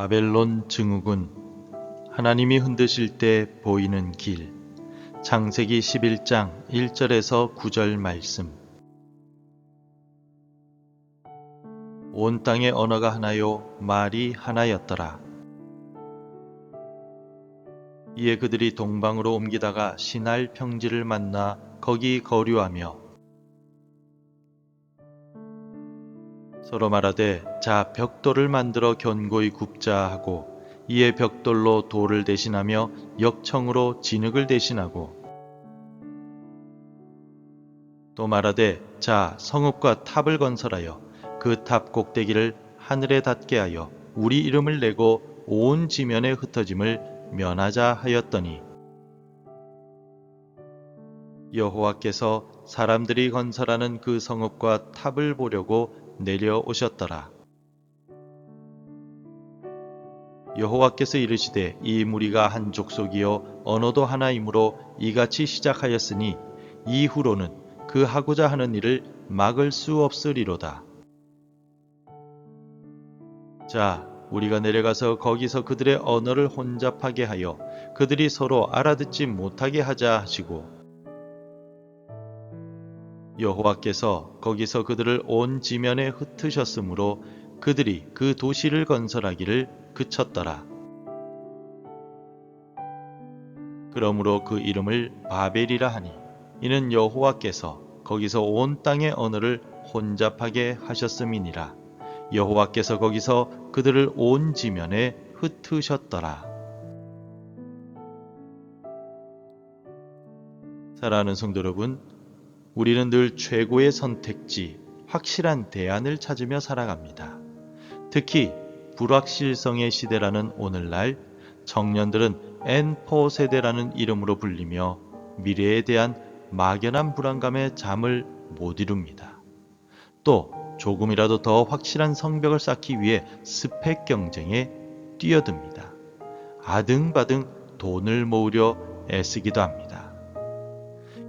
바벨론 증후군, 하나님이 흔드실 때 보이는 길. 창세기 11장 1절에서 9절 말씀. 온 땅의 언어가 하나요, 말이 하나였더라. 이에 그들이 동방으로 옮기다가 시날 평지를 만나 거기 거류하며 서로 말하되, 자 벽돌을 만들어 견고히 굽자 하고, 이에 벽돌로 돌을 대신하며 역청으로 진흙을 대신하고, 또 말하되, 자 성읍과 탑을 건설하여 그 탑 꼭대기를 하늘에 닿게 하여 우리 이름을 내고 온 지면에 흩어짐을 면하자 하였더니, 여호와께서 사람들이 건설하는 그 성읍과 탑을 보려고 내려오셨더라. 여호와께서 이르시되, 이 무리가 한 족속이요 언어도 하나이므로 이같이 시작하였으니 이후로는 그 하고자 하는 일을 막을 수 없으리로다. 자, 우리가 내려가서 거기서 그들의 언어를 혼잡하게 하여 그들이 서로 알아듣지 못하게 하자 하시고, 여호와께서 거기서 그들을 온 지면에 흩으셨으므로 그들이 그 도시를 건설하기를 그쳤더라. 그러므로 그 이름을 바벨이라 하니, 이는 여호와께서 거기서 온 땅의 언어를 혼잡하게 하셨음이니라. 여호와께서 거기서 그들을 온 지면에 흩으셨더라. 사랑하는 성도 여러분, 우리는 늘 최고의 선택지, 확실한 대안을 찾으며 살아갑니다. 특히 불확실성의 시대라는 오늘날, 청년들은 N4 세대라는 이름으로 불리며 미래에 대한 막연한 불안감에 잠을 못 이룹니다. 또 조금이라도 더 확실한 성벽을 쌓기 위해 스펙 경쟁에 뛰어듭니다. 아등바등 돈을 모으려 애쓰기도 합니다.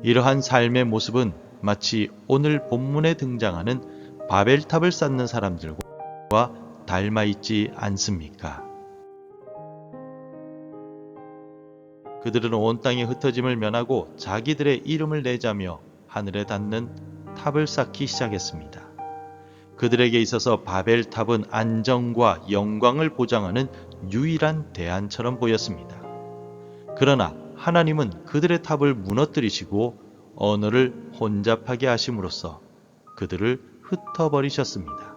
이러한 삶의 모습은 마치 오늘 본문에 등장하는 바벨탑을 쌓는 사람들과 닮아 있지 않습니까? 그들은 온 땅의 흩어짐을 면하고 자기들의 이름을 내자며 하늘에 닿는 탑을 쌓기 시작했습니다. 그들에게 있어서 바벨탑은 안정과 영광을 보장하는 유일한 대안처럼 보였습니다. 그러나 하나님은 그들의 탑을 무너뜨리시고 언어를 혼잡하게 하심으로써 그들을 흩어버리셨습니다.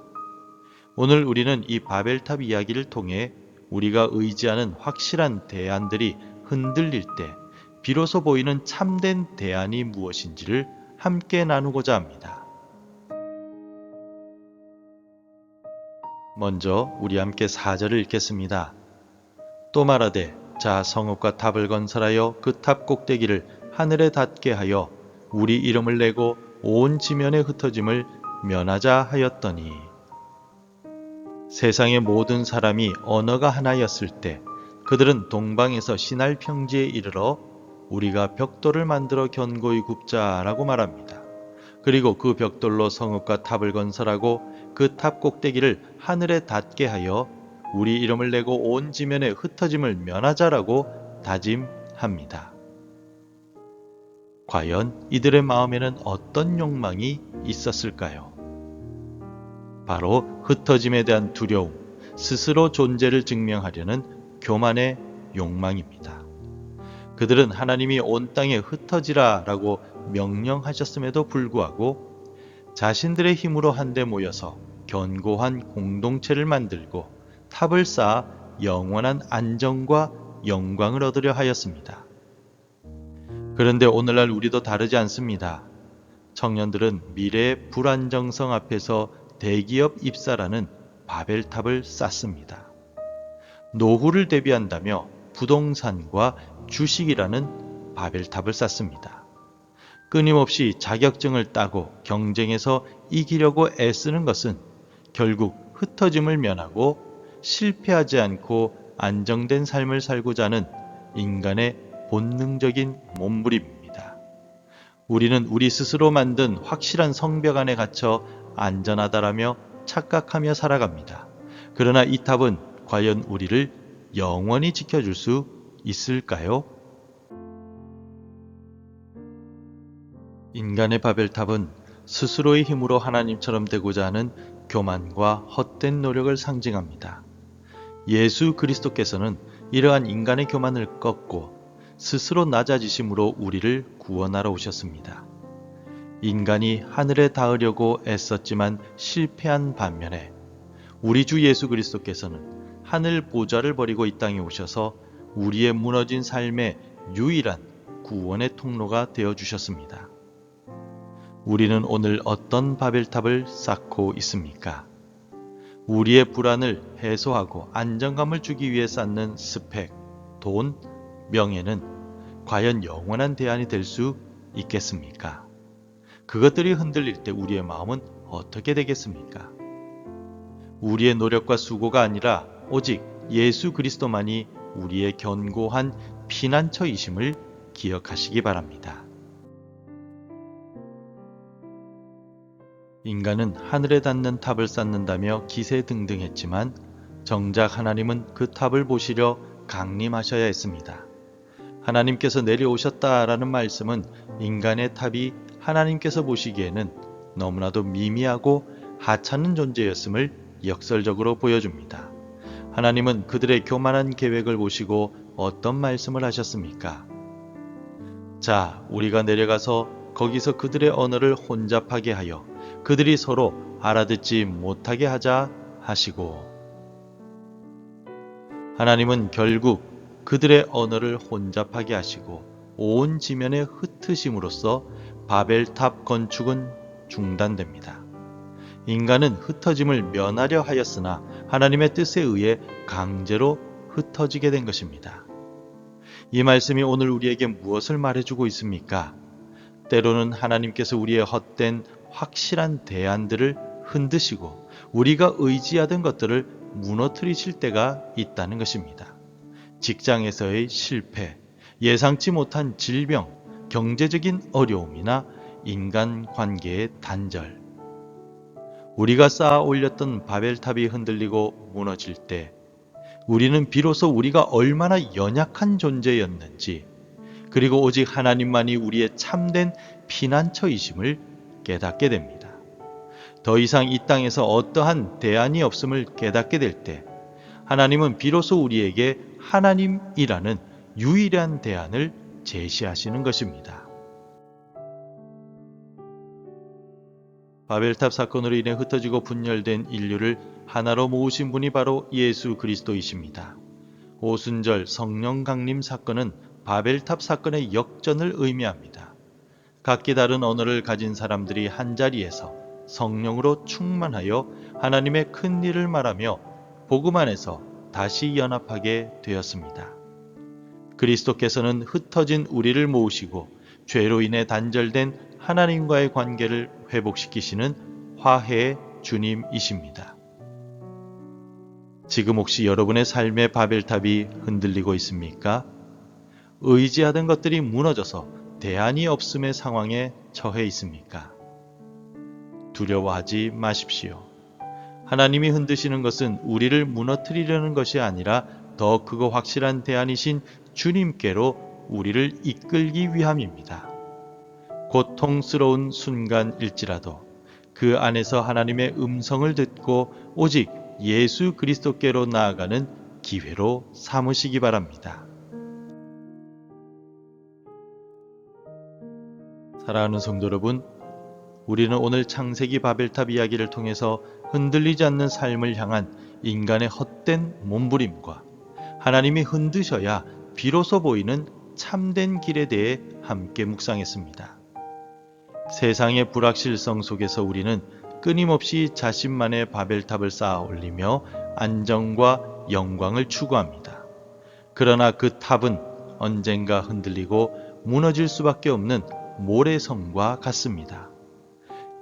오늘 우리는 이 바벨탑 이야기를 통해 우리가 의지하는 확실한 대안들이 흔들릴 때 비로소 보이는 참된 대안이 무엇인지를 함께 나누고자 합니다. 먼저 우리 함께 4절을 읽겠습니다. 또 말하되, 자 성읍과 탑을 건설하여 그 탑 꼭대기를 하늘에 닿게 하여 우리 이름을 내고 온 지면에 흩어짐을 면하자 하였더니, 세상의 모든 사람이 언어가 하나였을 때 그들은 동방에서 시날 평지에 이르러 우리가 벽돌을 만들어 견고히 굽자라고 말합니다. 그리고 그 벽돌로 성읍과 탑을 건설하고 그 탑 꼭대기를 하늘에 닿게 하여 우리 이름을 내고 온 지면에 흩어짐을 면하자라고 다짐합니다. 과연 이들의 마음에는 어떤 욕망이 있었을까요? 바로 흩어짐에 대한 두려움, 스스로 존재를 증명하려는 교만의 욕망입니다. 그들은 하나님이 온 땅에 흩어지라 라고 명령하셨음에도 불구하고 자신들의 힘으로 한데 모여서 견고한 공동체를 만들고 탑을 쌓아 영원한 안정과 영광을 얻으려 하였습니다. 그런데 오늘날 우리도 다르지 않습니다. 청년들은 미래의 불안정성 앞에서 대기업 입사라는 바벨탑을 쌓습니다. 노후를 대비한다며 부동산과 주식이라는 바벨탑을 쌓습니다. 끊임없이 자격증을 따고 경쟁에서 이기려고 애쓰는 것은 결국 흩어짐을 면하고 실패하지 않고 안정된 삶을 살고자 하는 인간의 본능적인 몸부림입니다. 우리는 우리 스스로 만든 확실한 성벽 안에 갇혀 안전하다라며 착각하며 살아갑니다. 그러나 이 탑은 과연 우리를 영원히 지켜줄 수 있을까요? 인간의 바벨탑은 스스로의 힘으로 하나님처럼 되고자 하는 교만과 헛된 노력을 상징합니다. 예수 그리스도께서는 이러한 인간의 교만을 꺾고 스스로 낮아지심으로 우리를 구원하러 오셨습니다. 인간이 하늘에 닿으려고 애썼지만 실패한 반면에 우리 주 예수 그리스도께서는 하늘 보좌를 버리고 이 땅에 오셔서 우리의 무너진 삶의 유일한 구원의 통로가 되어 주셨습니다. 우리는 오늘 어떤 바벨탑을 쌓고 있습니까? 우리의 불안을 해소하고 안정감을 주기 위해 쌓는 스펙, 돈, 명예는 과연 영원한 대안이 될 수 있겠습니까? 그것들이 흔들릴 때 우리의 마음은 어떻게 되겠습니까? 우리의 노력과 수고가 아니라 오직 예수 그리스도만이 우리의 견고한 피난처이심을 기억하시기 바랍니다. 인간은 하늘에 닿는 탑을 쌓는다며 기세등등했지만 정작 하나님은 그 탑을 보시려 강림하셔야 했습니다. 하나님께서 내려오셨다라는 말씀은 인간의 탑이 하나님께서 보시기에는 너무나도 미미하고 하찮은 존재였음을 역설적으로 보여줍니다. 하나님은 그들의 교만한 계획을 보시고 어떤 말씀을 하셨습니까? 자, 우리가 내려가서 거기서 그들의 언어를 혼잡하게 하여 그들이 서로 알아듣지 못하게 하자 하시고, 하나님은 결국 그들의 언어를 혼잡하게 하시고 온 지면에 흩으심으로써 바벨탑 건축은 중단됩니다. 인간은 흩어짐을 면하려 하였으나 하나님의 뜻에 의해 강제로 흩어지게 된 것입니다. 이 말씀이 오늘 우리에게 무엇을 말해주고 있습니까? 때로는 하나님께서 우리의 헛된 확실한 대안들을 흔드시고 우리가 의지하던 것들을 무너뜨리실 때가 있다는 것입니다. 직장에서의 실패, 예상치 못한 질병, 경제적인 어려움이나 인간관계의 단절. 우리가 쌓아 올렸던 바벨탑이 흔들리고 무너질 때 우리는 비로소 우리가 얼마나 연약한 존재였는지, 그리고 오직 하나님만이 우리의 참된 피난처이심을 깨닫게 됩니다. 더 이상 이 땅에서 어떠한 대안이 없음을 깨닫게 될 때 하나님은 비로소 우리에게 하나님이라는 유일한 대안을 제시하시는 것입니다. 바벨탑 사건으로 인해 흩어지고 분열된 인류를 하나로 모으신 분이 바로 예수 그리스도이십니다. 오순절 성령 강림 사건은 바벨탑 사건의 역전을 의미합니다. 각기 다른 언어를 가진 사람들이 한자리에서 성령으로 충만하여 하나님의 큰 일을 말하며 복음 안에서 다시 연합하게 되었습니다. 그리스도께서는 흩어진 우리를 모으시고 죄로 인해 단절된 하나님과의 관계를 회복시키시는 화해의 주님이십니다. 지금 혹시 여러분의 삶의 바벨탑이 흔들리고 있습니까? 의지하던 것들이 무너져서 대안이 없음의 상황에 처해 있습니까? 두려워하지 마십시오. 하나님이 흔드시는 것은 우리를 무너뜨리려는 것이 아니라 더 크고 확실한 대안이신 주님께로 우리를 이끌기 위함입니다. 고통스러운 순간일지라도 그 안에서 하나님의 음성을 듣고 오직 예수 그리스도께로 나아가는 기회로 삼으시기 바랍니다. 사랑하는 성도 여러분, 우리는 오늘 창세기 바벨탑 이야기를 통해서 흔들리지 않는 삶을 향한 인간의 헛된 몸부림과 하나님이 흔드셔야 비로소 보이는 참된 길에 대해 함께 묵상했습니다. 세상의 불확실성 속에서 우리는 끊임없이 자신만의 바벨탑을 쌓아 올리며 안정과 영광을 추구합니다. 그러나 그 탑은 언젠가 흔들리고 무너질 수밖에 없는 모래성과 같습니다.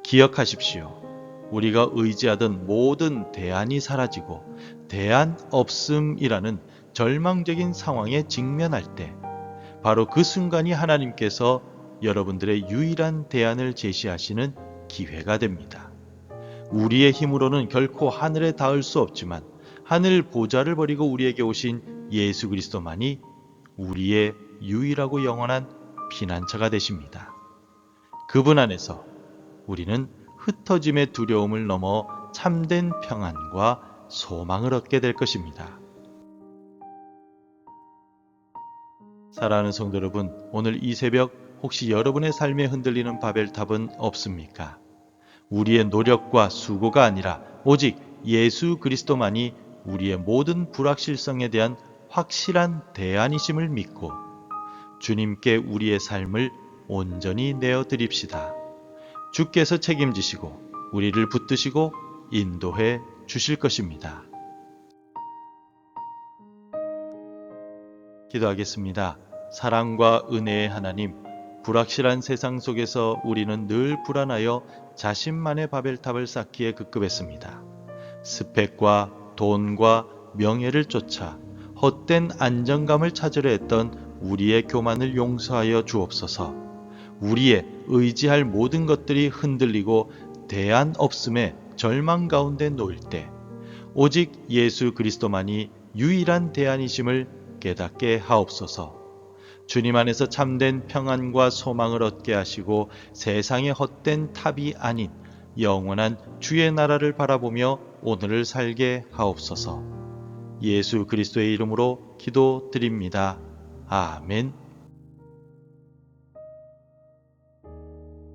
기억하십시오. 우리가 의지하던 모든 대안이 사라지고 대안 없음이라는 절망적인 상황에 직면할 때 바로 그 순간이 하나님께서 여러분들의 유일한 대안을 제시하시는 기회가 됩니다. 우리의 힘으로는 결코 하늘에 닿을 수 없지만 하늘 보좌를 버리고 우리에게 오신 예수 그리스도만이 우리의 유일하고 영원한 피난처가 되십니다. 그분 안에서 우리는 흩어짐의 두려움을 넘어 참된 평안과 소망을 얻게 될 것입니다. 사랑하는 성도 여러분, 오늘 이 새벽 혹시 여러분의 삶에 흔들리는 바벨탑은 없습니까? 우리의 노력과 수고가 아니라 오직 예수 그리스도만이 우리의 모든 불확실성에 대한 확실한 대안이심을 믿고 주님께 우리의 삶을 온전히 내어드립시다. 주께서 책임지시고 우리를 붙드시고 인도해 주실 것입니다. 기도하겠습니다. 사랑과 은혜의 하나님, 불확실한 세상 속에서 우리는 늘 불안하여 자신만의 바벨탑을 쌓기에 급급했습니다. 스펙과 돈과 명예를 쫓아 헛된 안정감을 찾으려 했던 우리의 교만을 용서하여 주옵소서. 우리의 의지할 모든 것들이 흔들리고 대안 없음에 절망 가운데 놓일 때 오직 예수 그리스도만이 유일한 대안이심을 깨닫게 하옵소서. 주님 안에서 참된 평안과 소망을 얻게 하시고 세상의 헛된 탑이 아닌 영원한 주의 나라를 바라보며 오늘을 살게 하옵소서. 예수 그리스도의 이름으로 기도드립니다. 아멘.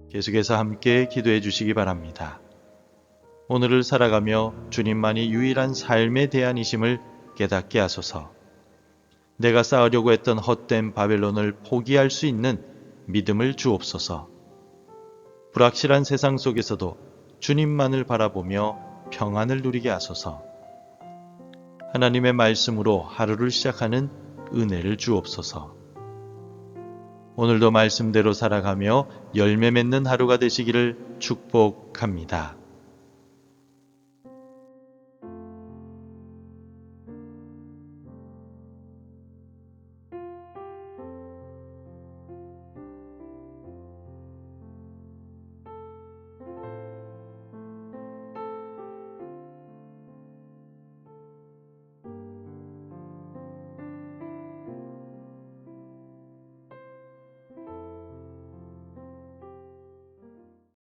계속해서 함께 기도해 주시기 바랍니다. 오늘을 살아가며 주님만이 유일한 삶의 대안이심을 깨닫게 하소서. 내가 쌓으려고 했던 헛된 바벨론을 포기할 수 있는 믿음을 주옵소서. 불확실한 세상 속에서도 주님만을 바라보며 평안을 누리게 하소서. 하나님의 말씀으로 하루를 시작하는 은혜를 주옵소서. 오늘도 말씀대로 살아가며 열매 맺는 하루가 되시기를 축복합니다.